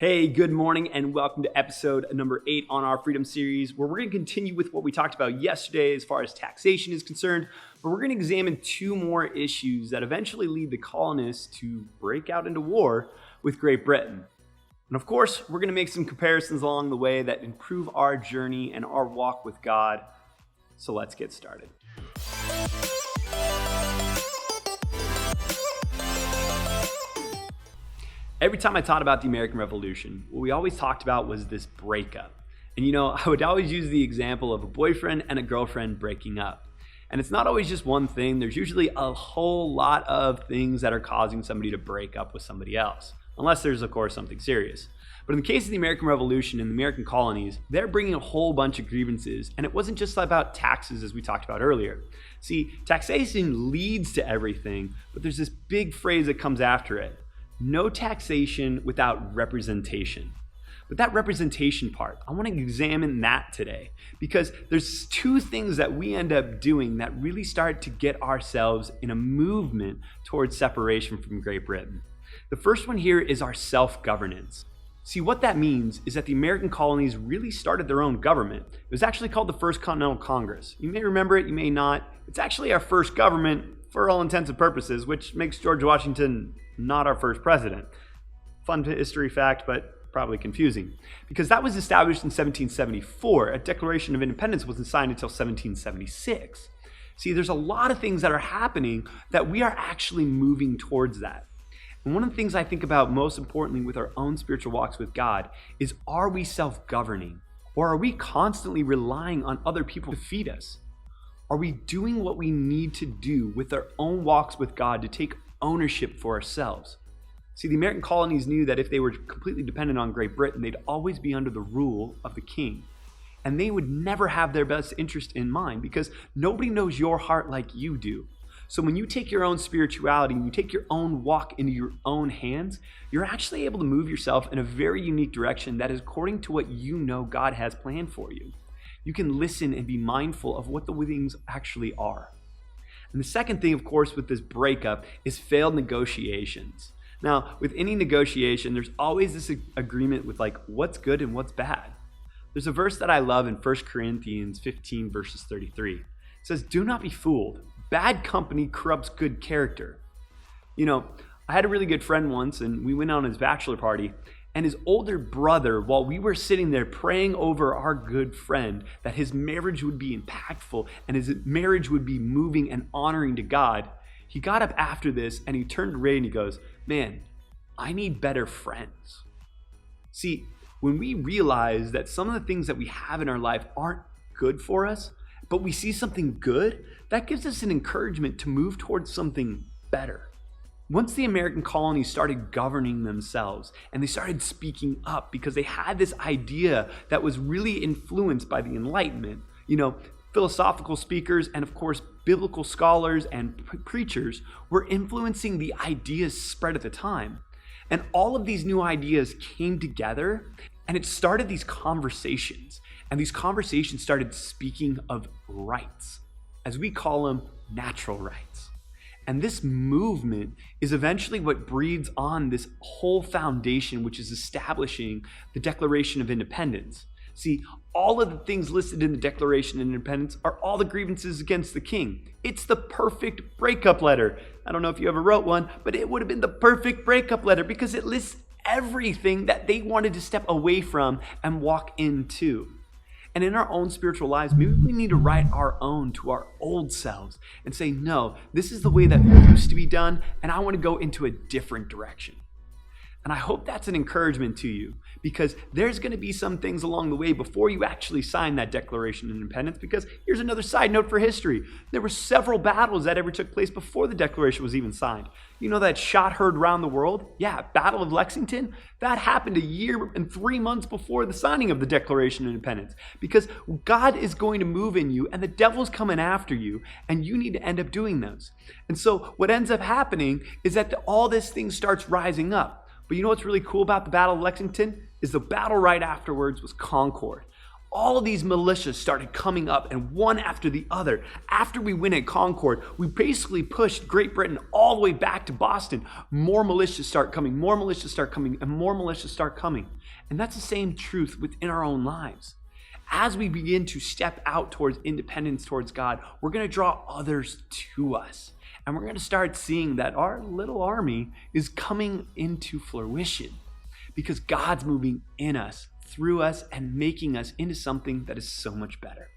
Hey, good morning and welcome to episode number 8 on our Freedom series, where we're going to continue with what we talked about yesterday as far as taxation is concerned, but we're going to examine 2 more issues that eventually lead the colonists to break out into war with Great Britain. And of course, we're going to make some comparisons along the way that improve our journey and our walk with God. So let's get started. Every time I taught about the American Revolution, what we always talked about was this breakup. And I would always use the example of a boyfriend and a girlfriend breaking up. And it's not always just one thing. There's usually a whole lot of things that are causing somebody to break up with somebody else, unless there's, of course, something serious. But in the case of the American Revolution and the American colonies, they're bringing a whole bunch of grievances. And it wasn't just about taxes, as we talked about earlier. See, taxation leads to everything, but there's this big phrase that comes after it. No taxation without representation. But that representation part, I want to examine that today, because there's 2 things that we end up doing that really start to get ourselves in a movement towards separation from Great Britain. The first one here is our self-governance. See, what that means is that the American colonies really started their own government. It was actually called the First Continental Congress. You may remember it, you may not. It's actually our first government for all intents and purposes, which makes George Washington not our first president. Fun history fact, but probably confusing. Because that was established in 1774. A Declaration of Independence wasn't signed until 1776. See, there's a lot of things that are happening that we are actually moving towards that. And one of the things I think about most importantly with our own spiritual walks with God is, are we self-governing? Or are we constantly relying on other people to feed us? Are we doing what we need to do with our own walks with God to take ownership for ourselves? See, the American colonies knew that if they were completely dependent on Great Britain, they'd always be under the rule of the king. And they would never have their best interest in mind, because nobody knows your heart like you do. So when you take your own spirituality and you take your own walk into your own hands, you're actually able to move yourself in a very unique direction that is according to what you know God has planned for you. You can listen and be mindful of what the things actually are. And the second thing, of course, with this breakup is failed negotiations. Now, with any negotiation, there's always this agreement with what's good and what's bad. There's a verse that I love in 1 Corinthians 15, verses 33. It says, "Do not be fooled. Bad company corrupts good character." I had a really good friend once, and we went on his bachelor party, and his older brother, while we were sitting there praying over our good friend that his marriage would be impactful and his marriage would be moving and honoring to God, he got up after this and he turned to Ray and he goes, "Man, I need better friends." See, when we realize that some of the things that we have in our life aren't good for us, but we see something good, that gives us an encouragement to move towards something better. Once the American colonies started governing themselves and they started speaking up because they had this idea that was really influenced by the Enlightenment, philosophical speakers and of course biblical scholars and preachers were influencing the ideas spread at the time. And all of these new ideas came together and it started these conversations. And these conversations started speaking of rights, as we call them, natural rights. And this movement is eventually what breeds on this whole foundation, which is establishing the Declaration of Independence. See, all of the things listed in the Declaration of Independence are all the grievances against the king. It's the perfect breakup letter. I don't know if you ever wrote one, but it would have been the perfect breakup letter because it lists everything that they wanted to step away from and walk into. And in our own spiritual lives, maybe we need to write our own to our old selves and say, no, this is the way that used to be done, and I want to go into a different direction. And I hope that's an encouragement to you, because there's going to be some things along the way before you actually sign that Declaration of Independence, because here's another side note for history. There were several battles that ever took place before the Declaration was even signed. You know that shot heard around the world? Yeah, Battle of Lexington? That happened a year and 3 months before the signing of the Declaration of Independence, because God is going to move in you and the devil's coming after you, and you need to end up doing those. And so what ends up happening is that all this thing starts rising up. But you know what's really cool about the Battle of Lexington? Is the battle right afterwards was Concord. all of these militias started coming up, and one after the other. After we win at Concord, we basically pushed Great Britain all the way back to Boston. More militias start coming, more militias start coming, and more militias start coming. And that's the same truth within our own lives. As we begin to step out towards independence, towards God, we're going to draw others to us. And we're going to start seeing that our little army is coming into fruition because God's moving in us, through us, and making us into something that is so much better.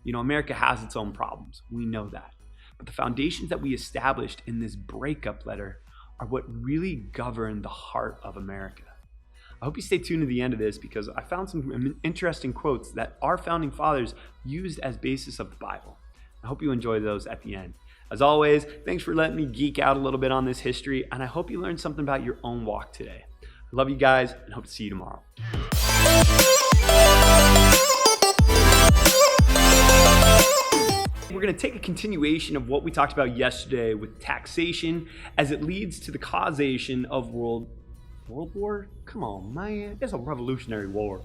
You know, America has its own problems. We know that. But the foundations that we established in this breakup letter are what really govern the heart of America. I hope you stay tuned to the end of this because I found some interesting quotes that our founding fathers used as basis of the Bible. I hope you enjoy those at the end. As always, thanks for letting me geek out a little bit on this history, and I hope you learned something about your own walk today. I love you guys and hope to see you tomorrow. We're going to take a continuation of what we talked about yesterday with taxation as it leads to the causation of World War? Come on, man. It's a revolutionary war.